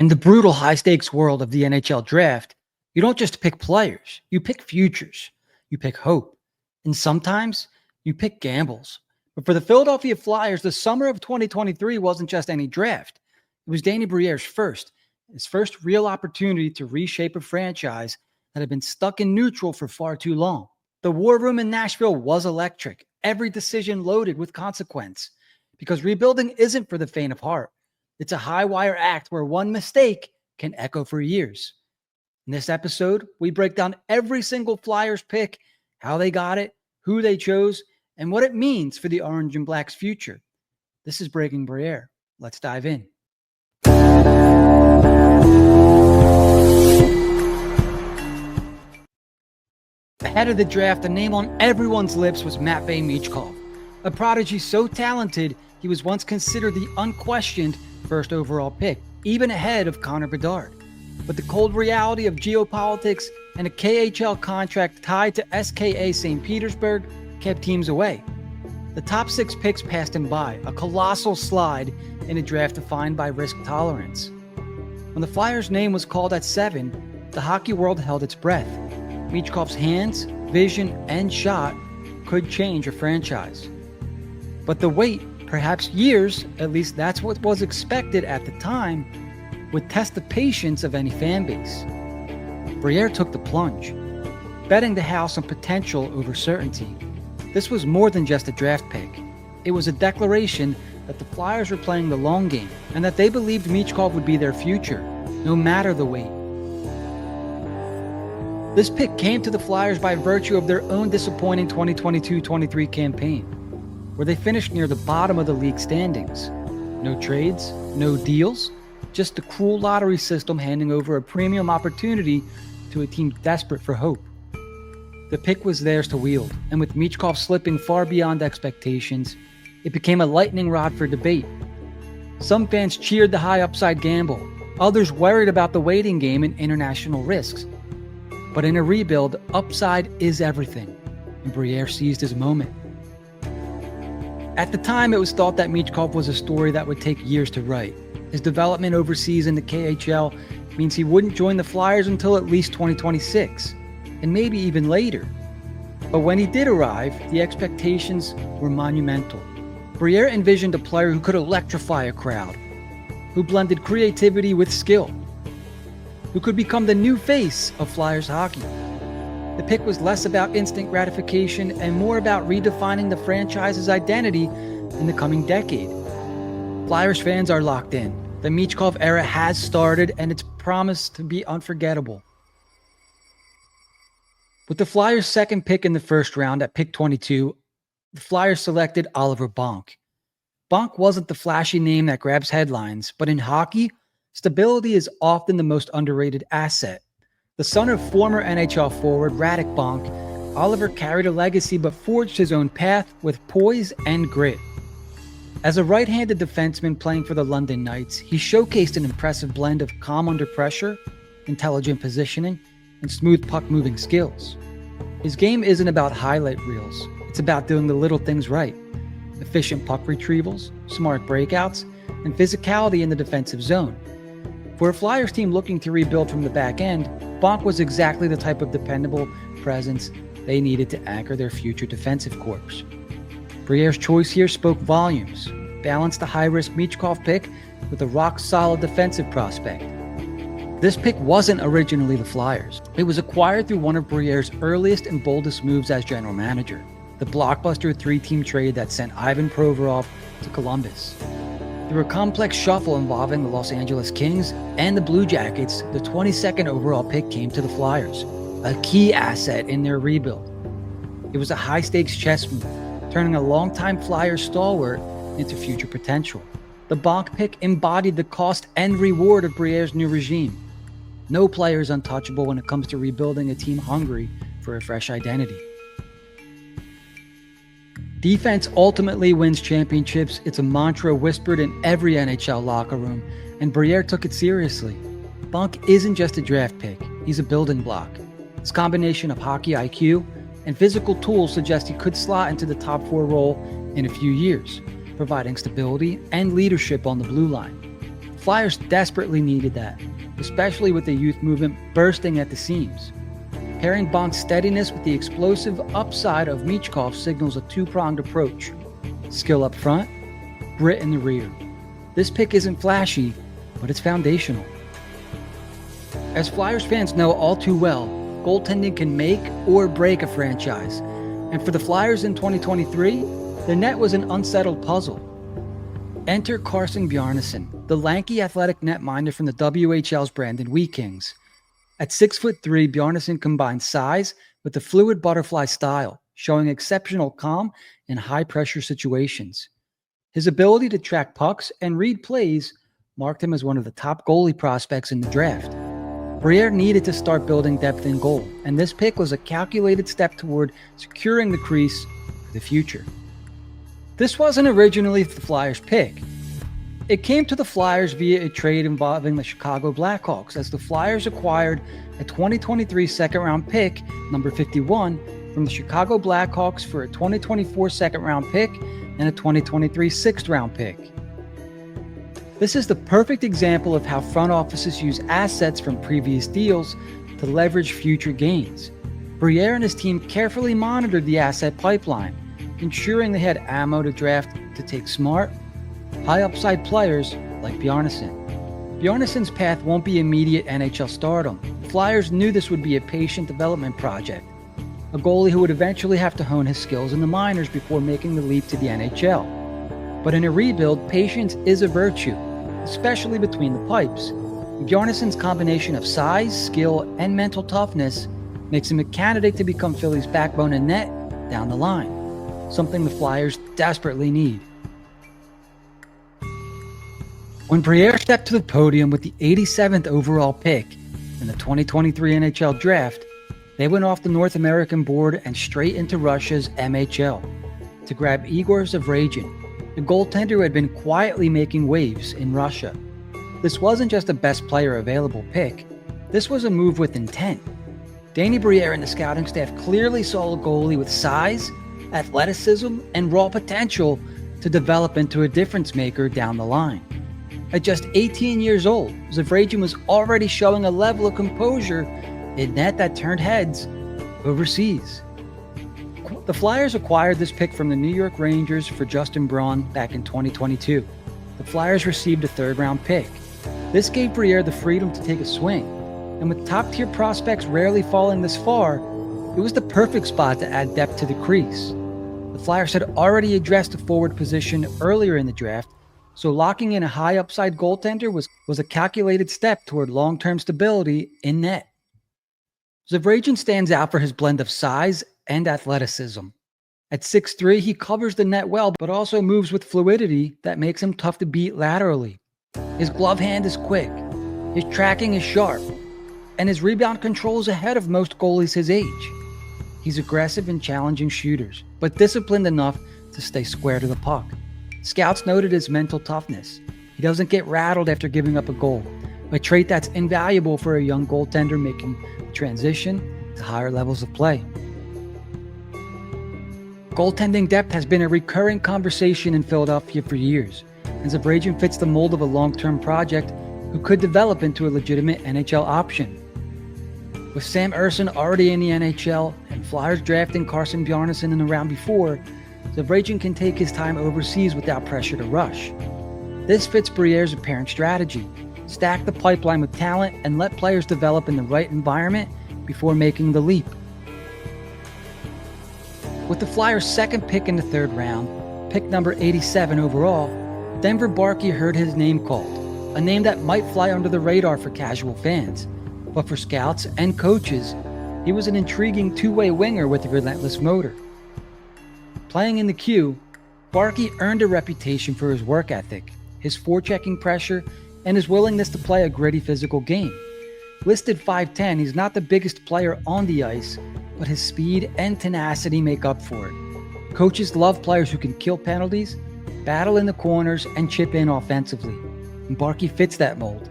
In the brutal high-stakes world of the NHL draft, you don't just pick players, you pick futures, you pick hope, and sometimes you pick gambles. But for the Philadelphia Flyers, the summer of 2023 wasn't just any draft. It was Danny Brière's his first real opportunity to reshape a franchise that had been stuck in neutral for far too long. The war room in Nashville was electric, every decision loaded with consequence, because rebuilding isn't for the faint of heart. It's a high-wire act where one mistake can echo for years. In this episode, we break down every single Flyers pick, how they got it, who they chose, and what it means for the Orange and Black's future. This is Breaking Brière. Let's dive in. Ahead of the draft, the name on everyone's lips was Matvei Michkov, a prodigy so talented he was once considered the unquestioned first overall pick, even ahead of Connor Bedard. But the cold reality of geopolitics and a KHL contract tied to SKA St. Petersburg kept teams away. The top 6 picks passed him by, a colossal slide in a draft defined by risk tolerance. When the Flyers' name was called at 7, the hockey world held its breath. Michkov's hands, vision, and shot could change a franchise. But the wait, perhaps years, at least that's what was expected at the time, would test the patience of any fan base. Briere took the plunge, betting the house on potential over certainty. This was more than just a draft pick. It was a declaration that the Flyers were playing the long game and that they believed Michkov would be their future, no matter the wait. This pick came to the Flyers by virtue of their own disappointing 2022-23 campaign, where they finished near the bottom of the league standings. No trades, no deals, just the cruel lottery system handing over a premium opportunity to a team desperate for hope. The pick was theirs to wield, and with Michkov slipping far beyond expectations, it became a lightning rod for debate. Some fans cheered the high upside gamble, others worried about the waiting game and international risks. But in a rebuild, upside is everything, and Briere seized his moment. At the time, it was thought that Michkov was a story that would take years to write. His development overseas in the KHL means he wouldn't join the Flyers until at least 2026, and maybe even later. But when he did arrive, the expectations were monumental. Briere envisioned a player who could electrify a crowd, who blended creativity with skill, who could become the new face of Flyers hockey. The pick was less about instant gratification and more about redefining the franchise's identity in the coming decade. Flyers fans are locked in. The Michkov era has started, and it's promised to be unforgettable. With the Flyers' second pick in the first round at pick 22, the Flyers selected Oliver Bonk. Bonk wasn't the flashy name that grabs headlines, but in hockey, stability is often the most underrated asset. The son of former NHL forward Radek Bonk, Oliver carried a legacy but forged his own path with poise and grit. As a right-handed defenseman playing for the London Knights, he showcased an impressive blend of calm under pressure, intelligent positioning, and smooth puck-moving skills. His game isn't about highlight reels, it's about doing the little things right. Efficient puck retrievals, smart breakouts, and physicality in the defensive zone. For a Flyers team looking to rebuild from the back end, Bonk was exactly the type of dependable presence they needed to anchor their future defensive corps. Briere's choice here spoke volumes, balanced the high-risk Michkov pick with a rock-solid defensive prospect. This pick wasn't originally the Flyers. It was acquired through one of Briere's earliest and boldest moves as general manager, the blockbuster 3-team trade that sent Ivan Provorov to Columbus. Through a complex shuffle involving the Los Angeles Kings and the Blue Jackets, the 22nd overall pick came to the Flyers, a key asset in their rebuild. It was a high-stakes chess move, turning a longtime Flyers stalwart into future potential. The Bonk pick embodied the cost and reward of Briere's new regime. No player is untouchable when it comes to rebuilding a team hungry for a fresh identity. Defense ultimately wins championships. It's a mantra whispered in every NHL locker room, and Briere took it seriously. Bonk isn't just a draft pick, he's a building block. His combination of hockey IQ and physical tools suggests he could slot into the top 4 role in a few years, providing stability and leadership on the blue line. Flyers desperately needed that, especially with the youth movement bursting at the seams. Pairing Bonk's steadiness with the explosive upside of Michkov signals a two-pronged approach. Skill up front, grit in the rear. This pick isn't flashy, but it's foundational. As Flyers fans know all too well, goaltending can make or break a franchise. And for the Flyers in 2023, the net was an unsettled puzzle. Enter Carson Bjarnason, the lanky athletic netminder from the WHL's Brandon Wheat Kings. At 6'3", Bjarnason combines size with the fluid butterfly style, showing exceptional calm in high-pressure situations. His ability to track pucks and read plays marked him as one of the top goalie prospects in the draft. Briere needed to start building depth in goal, and this pick was a calculated step toward securing the crease for the future. This wasn't originally the Flyers' pick. It came to the Flyers via a trade involving the Chicago Blackhawks, as the Flyers acquired a 2023 second-round pick, number 51, from the Chicago Blackhawks for a 2024 second-round pick and a 2023 sixth-round pick. This is the perfect example of how front offices use assets from previous deals to leverage future gains. Briere and his team carefully monitored the asset pipeline, ensuring they had ammo to draft to take smart, high-upside players like Bjarnason. Bjarnason's path won't be immediate NHL stardom. The Flyers knew this would be a patient development project, a goalie who would eventually have to hone his skills in the minors before making the leap to the NHL. But in a rebuild, patience is a virtue, especially between the pipes. Bjarnason's combination of size, skill, and mental toughness makes him a candidate to become Philly's backbone and net down the line, something the Flyers desperately need. When Briere stepped to the podium with the 87th overall pick in the 2023 NHL Draft, they went off the North American board and straight into Russia's MHL to grab Egor Zavragin, the goaltender who had been quietly making waves in Russia. This wasn't just a best player available pick, this was a move with intent. Danny Brière and the scouting staff clearly saw a goalie with size, athleticism, and raw potential to develop into a difference maker down the line. At just 18 years old, Zavragin was already showing a level of composure in net that turned heads overseas. The Flyers acquired this pick from the New York Rangers for Justin Braun back in 2022. The Flyers received a third-round pick. This gave Briere the freedom to take a swing, and with top-tier prospects rarely falling this far, it was the perfect spot to add depth to the crease. The Flyers had already addressed the forward position earlier in the draft, so locking in a high-upside goaltender was a calculated step toward long-term stability in net. Zavragin stands out for his blend of size and athleticism. At 6'3", he covers the net well, but also moves with fluidity that makes him tough to beat laterally. His glove hand is quick, his tracking is sharp, and his rebound control is ahead of most goalies his age. He's aggressive and challenging shooters, but disciplined enough to stay square to the puck. Scouts noted his mental toughness. He doesn't get rattled after giving up a goal, a trait that's invaluable for a young goaltender making the transition to higher levels of play. Goaltending depth has been a recurring conversation in Philadelphia for years, and Zavragin fits the mold of a long-term project who could develop into a legitimate NHL option. With Sam Ersson already in the NHL and Flyers drafting Carson Bjarnason in the round before, Zavragin can take his time overseas without pressure to rush. This fits Briere's apparent strategy: stack the pipeline with talent and let players develop in the right environment before making the leap. With the Flyers' second pick in the third round, pick number 87 overall, Denver Barkey heard his name called, a name that might fly under the radar for casual fans, but for scouts and coaches, he was an intriguing two-way winger with a relentless motor. Playing in the queue, Barkey earned a reputation for his work ethic, his forechecking pressure, and his willingness to play a gritty physical game. Listed 5'10", he's not the biggest player on the ice, but his speed and tenacity make up for it. Coaches love players who can kill penalties, battle in the corners, and chip in offensively, and Barkey fits that mold.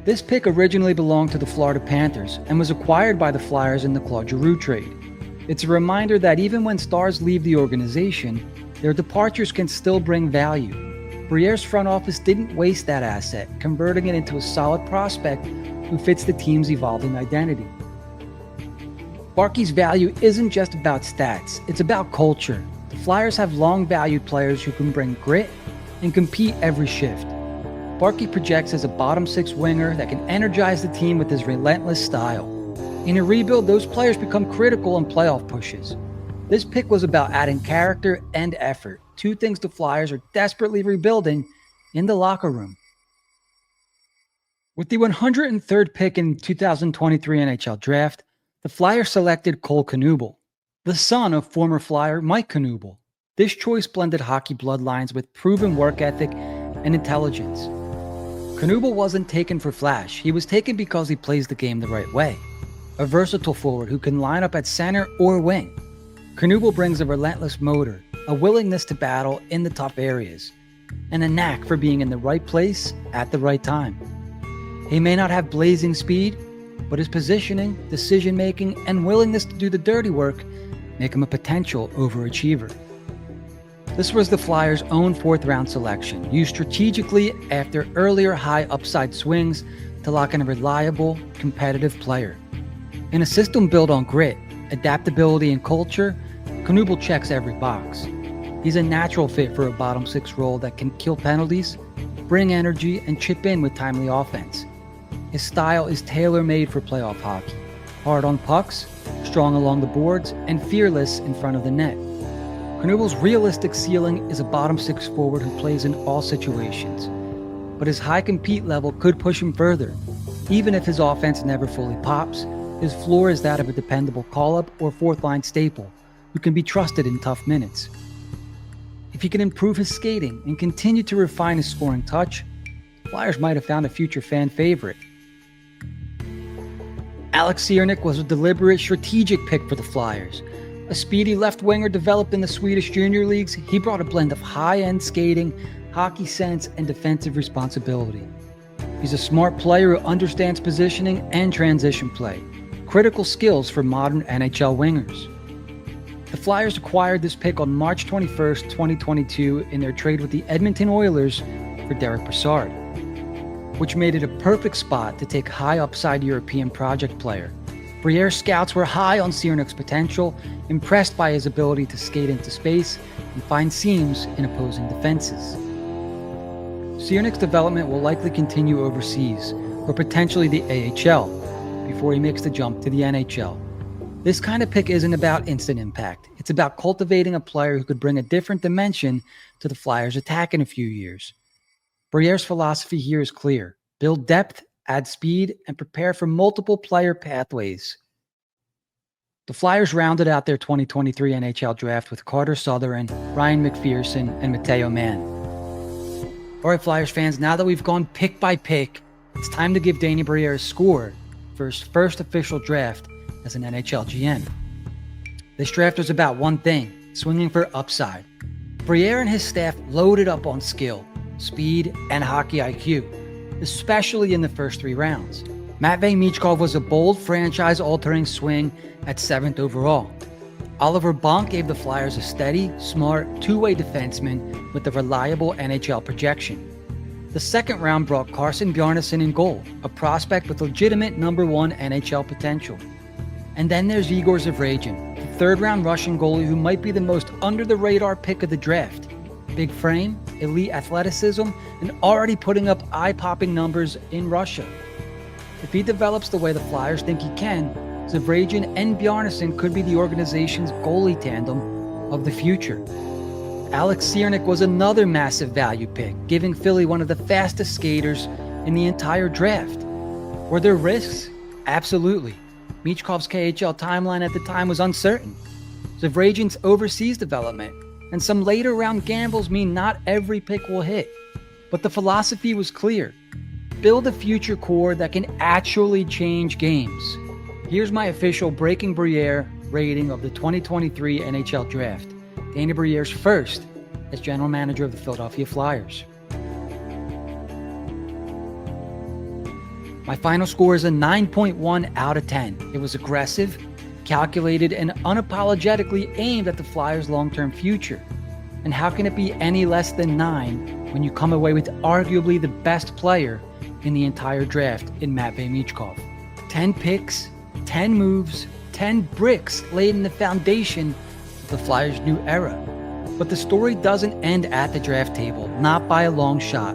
This pick originally belonged to the Florida Panthers and was acquired by the Flyers in the Claude Giroux trade. It's a reminder that even when stars leave the organization, their departures can still bring value. Briere's front office didn't waste that asset, converting it into a solid prospect who fits the team's evolving identity. Barkey's value isn't just about stats, it's about culture. The Flyers have long-valued players who can bring grit and compete every shift. Barkey projects as a bottom six winger that can energize the team with his relentless style. In a rebuild, those players become critical in playoff pushes. This pick was about adding character and effort, two things the Flyers are desperately rebuilding in the locker room. With the 103rd pick in 2023 NHL Draft, the Flyers selected Cole Knuble, the son of former Flyer Mike Knuble. This choice blended hockey bloodlines with proven work ethic and intelligence. Knuble wasn't taken for flash, he was taken because he plays the game the right way. A versatile forward who can line up at center or wing. Knuble brings a relentless motor, a willingness to battle in the tough areas, and a knack for being in the right place at the right time. He may not have blazing speed, but his positioning, decision-making, and willingness to do the dirty work make him a potential overachiever. This was the Flyers' own fourth-round selection, used strategically after earlier high upside swings to lock in a reliable, competitive player. In a system built on grit, adaptability, and culture, Knuble checks every box. He's a natural fit for a bottom six role that can kill penalties, bring energy, and chip in with timely offense. His style is tailor-made for playoff hockey. Hard on pucks, strong along the boards, and fearless in front of the net. Knuble's realistic ceiling is a bottom six forward who plays in all situations. But his high compete level could push him further. Even if his offense never fully pops, his floor is that of a dependable call-up or fourth-line staple who can be trusted in tough minutes. If he can improve his skating and continue to refine his scoring touch, Flyers might have found a future fan favorite. Alex Ciernik was a deliberate, strategic pick for the Flyers. A speedy left winger developed in the Swedish junior leagues, he brought a blend of high-end skating, hockey sense, and defensive responsibility. He's a smart player who understands positioning and transition play, critical skills for modern NHL wingers. The Flyers acquired this pick on March 21st, 2022 in their trade with the Edmonton Oilers for Derek Brassard, which made it a perfect spot to take high upside European project player. Briere scouts were high on Ciernik's potential, impressed by his ability to skate into space and find seams in opposing defenses. Ciernik's development will likely continue overseas, or potentially the AHL, before he makes the jump to the NHL. This kind of pick isn't about instant impact. It's about cultivating a player who could bring a different dimension to the Flyers' attack in a few years. Briere's philosophy here is clear. Build depth, add speed, and prepare for multiple player pathways. The Flyers rounded out their 2023 NHL draft with Carter Sotheran, Ryan McPherson, and Matteo Mann. All right, Flyers fans, now that we've gone pick by pick, it's time to give Danny Briere a score for his first official draft as an NHL GM. This draft was about one thing, swinging for upside. Briere and his staff loaded up on skill, speed, and hockey IQ, especially in the first three rounds. Matvei Michkov was a bold, franchise-altering swing at 7th overall. Oliver Bonk gave the Flyers a steady, smart, two-way defenseman with a reliable NHL projection. The second round brought Carson Bjarnason in goal, a prospect with legitimate number one NHL potential. And then there's Egor Zavragin, the third-round Russian goalie who might be the most under-the-radar pick of the draft. Big frame, elite athleticism, and already putting up eye-popping numbers in Russia. If he develops the way the Flyers think he can, Zavragin and Bjarnason could be the organization's goalie tandem of the future. Alex Ciernik was another massive value pick, giving Philly one of the fastest skaters in the entire draft. Were there risks? Absolutely. Michkov's KHL timeline at the time was uncertain. Zavragin's overseas development and some later round gambles mean not every pick will hit. But the philosophy was clear. Build a future core that can actually change games. Here's my official Breaking Brière rating of the 2023 NHL Draft. Danny Briere's first as general manager of the Philadelphia Flyers. My final score is a 9.1 out of 10. It was aggressive, calculated, and unapologetically aimed at the Flyers' long-term future. And how can it be any less than 9 when you come away with arguably the best player in the entire draft in Matvei Michkov? 10 picks, 10 moves, 10 bricks laid in the foundation of the Flyers' new era. But the story doesn't end at the draft table, not by a long shot.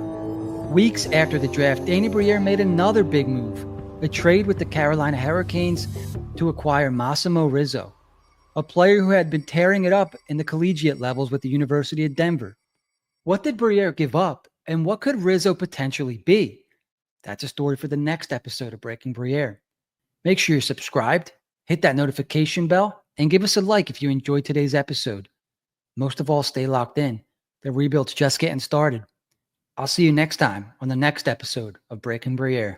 Weeks after the draft, Danny Briere made another big move, a trade with the Carolina Hurricanes to acquire Massimo Rizzo, a player who had been tearing it up in the collegiate levels with the University of Denver. What did Briere give up, and what could Rizzo potentially be? That's a story for the next episode of Breaking Brière. Make sure you're subscribed, hit that notification bell, and give us a like if you enjoyed today's episode. Most of all, stay locked in. The rebuild's just getting started. I'll see you next time on the next episode of Breaking Brière.